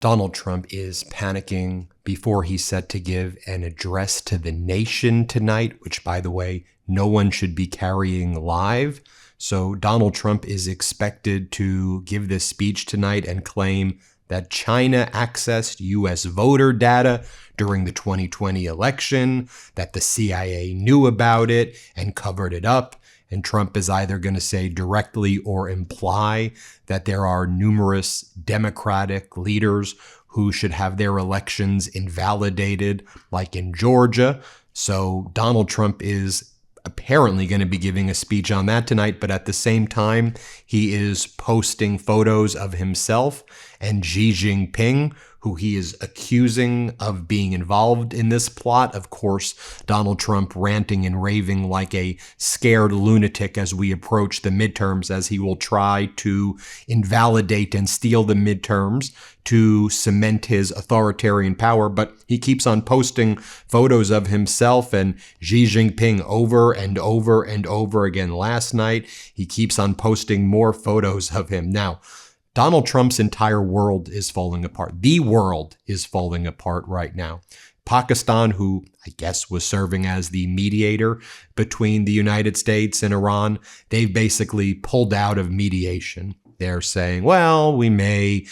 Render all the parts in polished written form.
Donald Trump is panicking before he's set to give an address to the nation tonight, which, by the way, no one should be carrying live. So Donald Trump is expected to give this speech tonight and claim that China accessed U.S. voter data during the 2020 election, that the CIA knew about it and covered it up. And Trump is either going to say directly or imply that there are numerous Democratic leaders who should have their elections invalidated, like in Georgia. So Donald Trump is apparently going to be giving a speech on that tonight, but at the same time, he is posting photos of himself and Xi Jinping, who he is accusing of being involved in this plot. Of course, Donald Trump ranting and raving like a scared lunatic as we approach the midterms, as he will try to invalidate and steal the midterms to cement his authoritarian power. But he keeps on posting photos of himself and Xi Jinping over and over and over again. Last night, he keeps on posting more photos of him. Now, Donald Trump's entire world is falling apart. The world is falling apart right now. Pakistan, who I guess was serving as the mediator between the United States and Iran, they've basically pulled out of mediation. They're saying, well, we may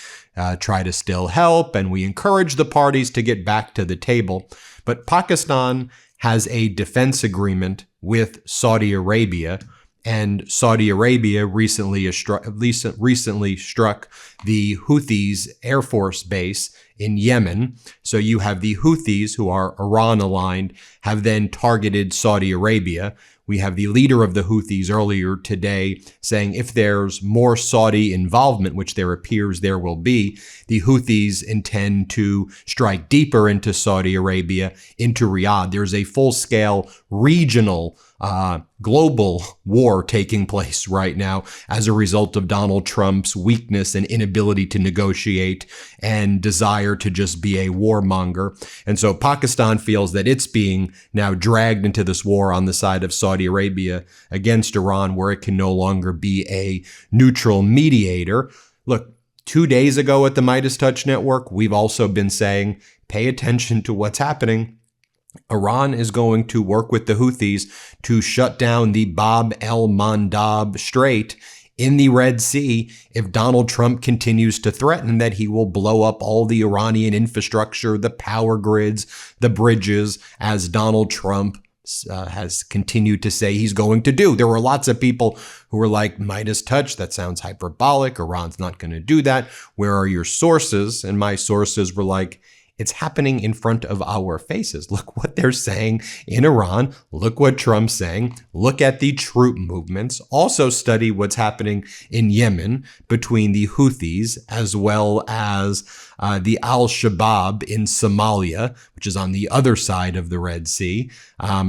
try to still help, and we encourage the parties to get back to the table. But Pakistan has a defense agreement with Saudi Arabia, and Saudi Arabia recently struck the Houthis Air Force base in Yemen. So you have the Houthis, who are Iran aligned, have then targeted Saudi Arabia. We have the leader of the Houthis earlier today saying if there's more Saudi involvement, which there appears there will be, the Houthis intend to strike deeper into Saudi Arabia, into Riyadh. There's a full-scale regional global war taking place right now as a result of Donald Trump's weakness and inability to negotiate and desire to just be a warmonger. And so Pakistan feels that it's being now dragged into this war on the side of Saudi Arabia against Iran, where it can no longer be a neutral mediator. Look, 2 days ago at the MeidasTouch network, we've also been saying, pay attention to what's happening. Iran is going to work with the Houthis to shut down the Bab el-Mandab Strait in the Red Sea if Donald Trump continues to threaten that he will blow up all the Iranian infrastructure, the power grids, the bridges, as Donald Trump has continued to say he's going to do. There were lots of people who were like, MeidasTouch, that sounds hyperbolic. Iran's not going to do that. Where are your sources? And my sources were like, it's happening in front of our faces. Look what they're saying in Iran. Look what Trump's saying. Look at the troop movements. Also study what's happening in Yemen between the Houthis as well as the Al-Shabaab in Somalia, which is on the other side of the Red Sea.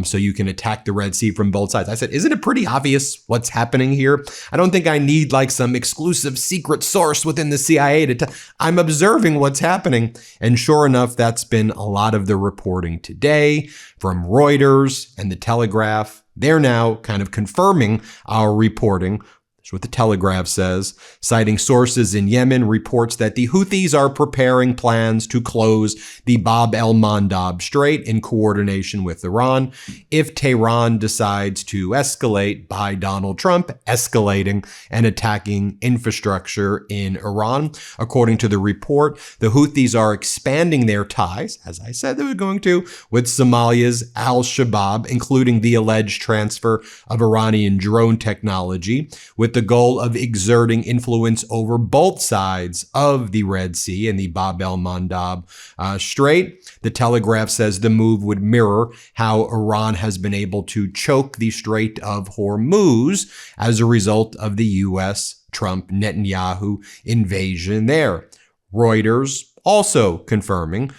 So you can attack the Red Sea from both sides. I said, isn't it pretty obvious what's happening here? I don't think I need like some exclusive secret source within the CIA to tell. I'm observing what's happening. And sure enough, that's been a lot of the reporting today from Reuters and the Telegraph. They're now kind of confirming our reporting. That's what the Telegraph says, citing sources in Yemen, reports that the Houthis are preparing plans to close the Bab el-Mandab Strait in coordination with Iran if Tehran decides to escalate by Donald Trump, escalating and attacking infrastructure in Iran. According to the report, the Houthis are expanding their ties, as I said they were going to, with Somalia's Al-Shabaab, including the alleged transfer of Iranian drone technology, with the goal of exerting influence over both sides of the Red Sea and the Bab el-Mandab Strait. The Telegraph says the move would mirror how Iran has been able to choke the Strait of Hormuz as a result of the U.S. Trump-Netanyahu invasion there. Reuters also confirming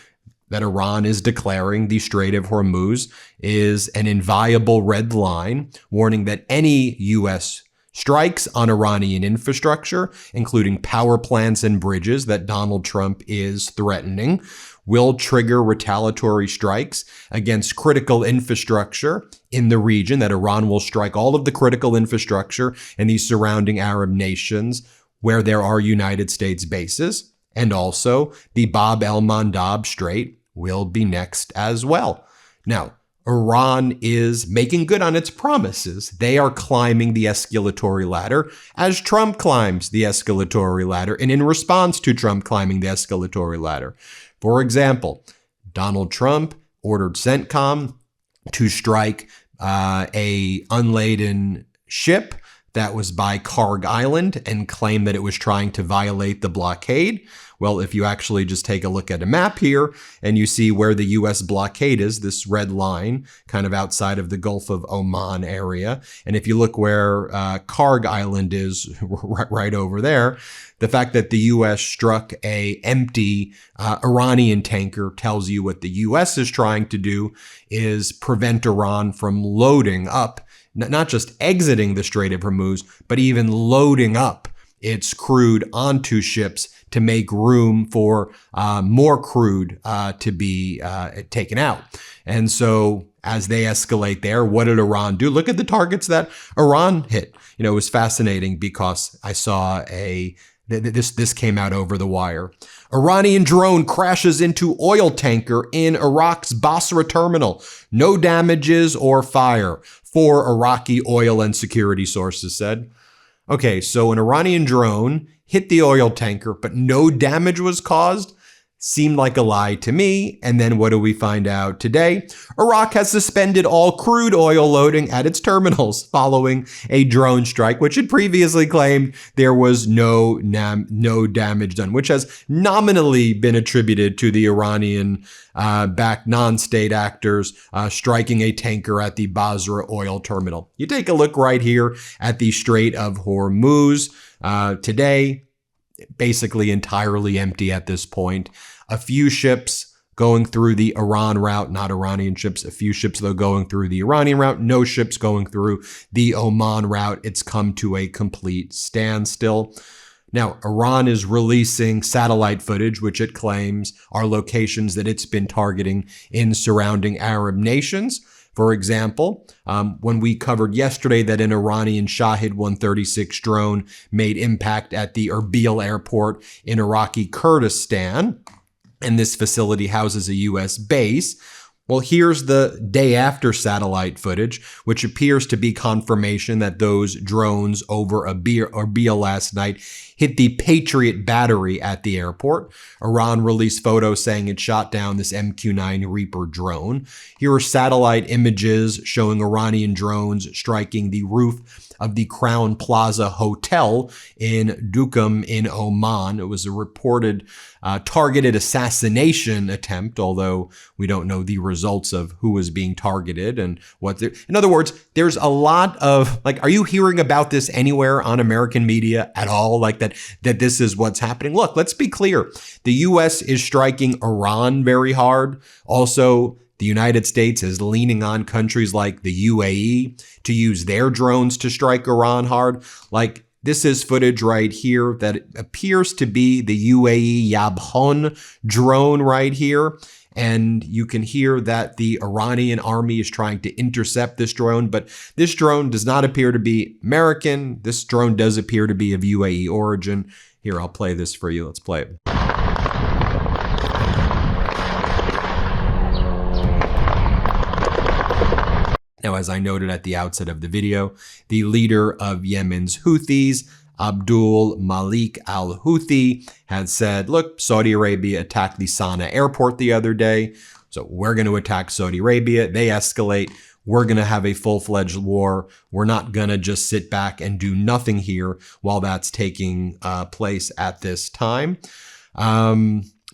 that Iran is declaring the Strait of Hormuz is an inviolable red line, warning that any U.S. strikes on Iranian infrastructure, including power plants and bridges that Donald Trump is threatening, will trigger retaliatory strikes against critical infrastructure in the region, that Iran will strike all of the critical infrastructure in these surrounding Arab nations where there are United States bases. And also, the Bab el-Mandab Strait will be next as well. Now, Iran is making good on its promises. They are climbing the escalatory ladder as Trump climbs the escalatory ladder and in response to Trump climbing the escalatory ladder. For example, Donald Trump ordered CENTCOM to strike a unladen ship that was by Karg Island and claim that it was trying to violate the blockade. Well, if you actually just take a look at a map here and you see where the U.S. blockade is, this red line kind of outside of the Gulf of Oman area, and if you look where Karg Island is right over there, the fact that the U.S. struck a empty Iranian tanker tells you what the U.S. is trying to do is prevent Iran from loading up, not just exiting the Strait of Hormuz, but even loading up its crude onto ships to make room for more crude to be taken out. And so as they escalate there, what did Iran do? Look at the targets that Iran hit. You know, it was fascinating because I saw this came out over the wire. Iranian drone crashes into oil tanker in Iraq's Basra terminal. No damages or fire, 4 Iraqi oil and security sources said. Okay, so an Iranian drone hit the oil tanker, but no damage was caused? Seemed like a lie to me. And then what do we find out today? Iraq has suspended all crude oil loading at its terminals following a drone strike, which had previously claimed there was no damage done, which has nominally been attributed to the Iranian-backed non-state actors striking a tanker at the Basra oil terminal. You take a look right here at the Strait of Hormuz. Today, basically entirely empty at this point. A few ships going through the Iran route, not Iranian ships. A few ships, though, going through the Iranian route. No ships going through the Oman route. It's come to a complete standstill. Now, Iran is releasing satellite footage, which it claims are locations that it's been targeting in surrounding Arab nations. For example, when we covered yesterday that an Iranian Shahid 136 drone made impact at the Erbil airport in Iraqi Kurdistan, and this facility houses a U.S. base. Well, here's the day after satellite footage, which appears to be confirmation that those drones over Erbil last night hit the Patriot battery at the airport. Iran released photos saying it shot down this MQ-9 Reaper drone. Here are satellite images showing Iranian drones striking the roof of the Crown Plaza Hotel in Duqm in Oman. It was a reported targeted assassination attempt, although we don't know the results of who was being targeted and what. In other words, there's a lot of, like, are you hearing about this anywhere on American media at all? Like that this is what's happening? Look, let's be clear. The U.S. is striking Iran very hard. Also, the United States is leaning on countries like the UAE to use their drones to strike Iran hard. Like, this is footage right here that appears to be the UAE Yabhon drone right here. And you can hear that the Iranian army is trying to intercept this drone, but this drone does not appear to be American. This drone does appear to be of UAE origin. Here, I'll play this for you. Let's play it. Now, as I noted at the outset of the video, the leader of Yemen's Houthis, Abdul Malik al-Houthi, had said, look, Saudi Arabia attacked the Sana'a airport the other day, so we're going to attack Saudi Arabia. They escalate. We're going to have a full-fledged war. We're not going to just sit back and do nothing here while that's taking place at this time.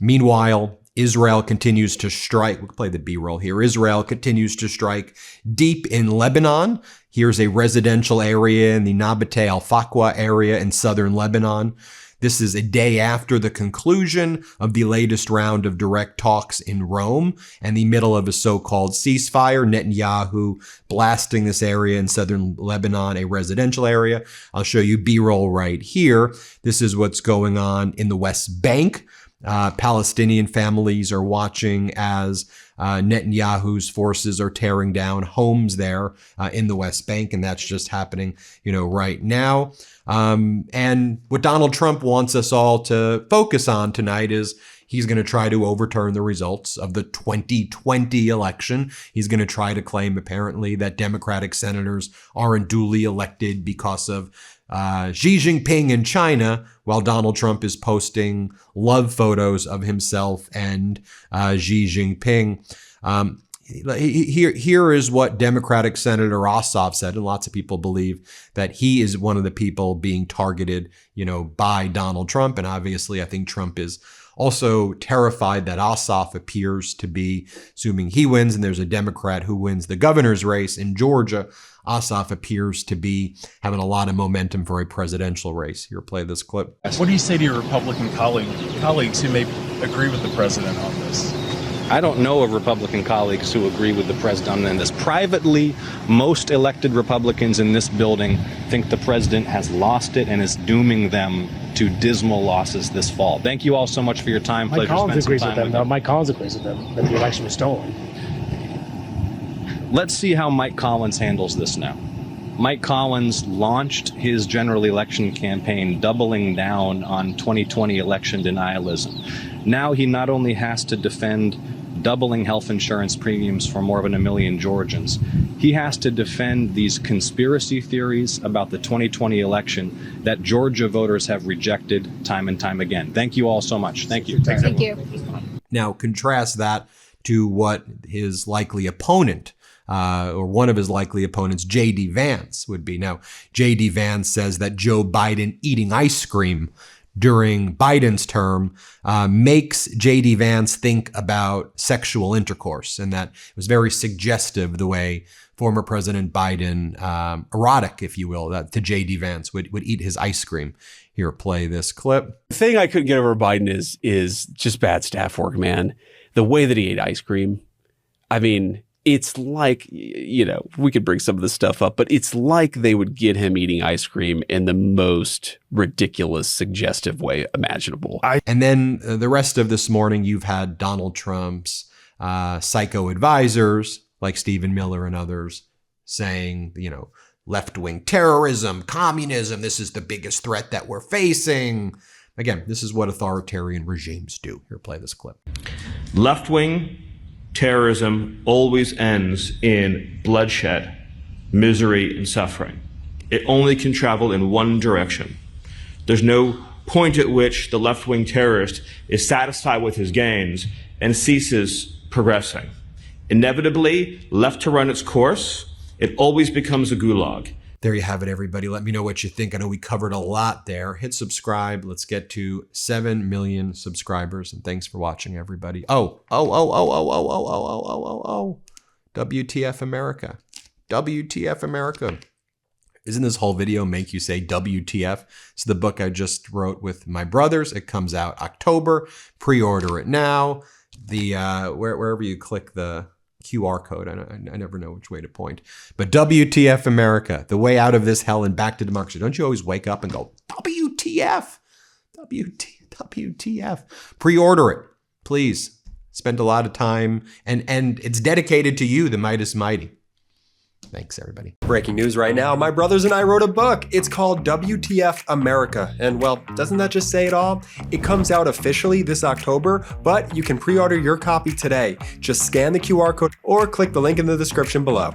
Meanwhile, Israel continues to strike. We'll play the B-roll here. Israel continues to strike deep in Lebanon. Here's a residential area in the Nabate al-Faqwa area in southern Lebanon. This is a day after the conclusion of the latest round of direct talks in Rome and the middle of a so-called ceasefire. Netanyahu blasting this area in southern Lebanon, a residential area. I'll show you B-roll right here. This is what's going on in the West Bank. Palestinian families are watching as Netanyahu's forces are tearing down homes there in the West Bank, and that's just happening, right now. And what Donald Trump wants us all to focus on tonight is he's going to try to overturn the results of the 2020 election. He's going to try to claim, apparently, that Democratic senators aren't duly elected because of Xi Jinping in China, while Donald Trump is posting love photos of himself and Xi Jinping. Here is what Democratic Senator Ossoff said, and lots of people believe that he is one of the people being targeted, by Donald Trump. And obviously, I think Trump is also terrified that Ossoff appears to be, assuming he wins, and there's a Democrat who wins the governor's race in Georgia, Ossoff appears to be having a lot of momentum for a presidential race. Here, play this clip. What do you say to your Republican colleagues who may agree with the president on this? I don't know of Republican colleagues who agree with the president on this. Privately, most elected Republicans in this building think the president has lost it and is dooming them to dismal losses this fall. Thank you all so much for your time. Mike Collins agrees with them, though. Mike Collins agrees with them that the election was stolen. Let's see how Mike Collins handles this now. Mike Collins launched his general election campaign doubling down on 2020 election denialism. Now he not only has to defend doubling health insurance premiums for more than 1 million Georgians, he has to defend these conspiracy theories about the 2020 election that Georgia voters have rejected time and time again. Thank you all so much. Thank you. Thank you. Now, contrast that to what his likely opponent, or one of his likely opponents, J.D. Vance, would be. Now, J.D. Vance says that Joe Biden eating ice cream during Biden's term makes J.D. Vance think about sexual intercourse, and that it was very suggestive the way former President Biden, erotic, if you will, that to J.D. Vance would eat his ice cream. Here, play this clip. The thing I couldn't get over Biden is just bad staff work, man. The way that he ate ice cream. I mean, it's like, we could bring some of this stuff up, but it's like they would get him eating ice cream in the most ridiculous, suggestive way imaginable. And then the rest of this morning, you've had Donald Trump's psycho advisors, like Stephen Miller and others, saying, left-wing terrorism, communism, this is the biggest threat that we're facing. Again, this is what authoritarian regimes do. Here, play this clip. Left-wing terrorism always ends in bloodshed, misery, and suffering. It only can travel in one direction. There's no point at which the left-wing terrorist is satisfied with his gains and ceases progressing. Inevitably, left to run its course, it always becomes a gulag. There you have it, everybody. Let me know what you think. I know we covered a lot there. Hit subscribe. Let's get to 7 million subscribers. And thanks for watching, everybody. WTF America. WTF America. Isn't this whole video make you say WTF? It's the book I just wrote with my brothers. It comes out October. Pre-order it now. The wherever you click the QR code. I never know which way to point. But WTF America, the way out of this hell and back to democracy. Don't you always wake up and go, WTF? WTF. Pre-order it, please. Spend a lot of time. And it's dedicated to you, the Midas Mighty. Thanks, everybody. Breaking news right now, my brothers and I wrote a book. It's called WTF America. And well, doesn't that just say it all? It comes out officially this October, but you can pre-order your copy today. Just scan the QR code or click the link in the description below.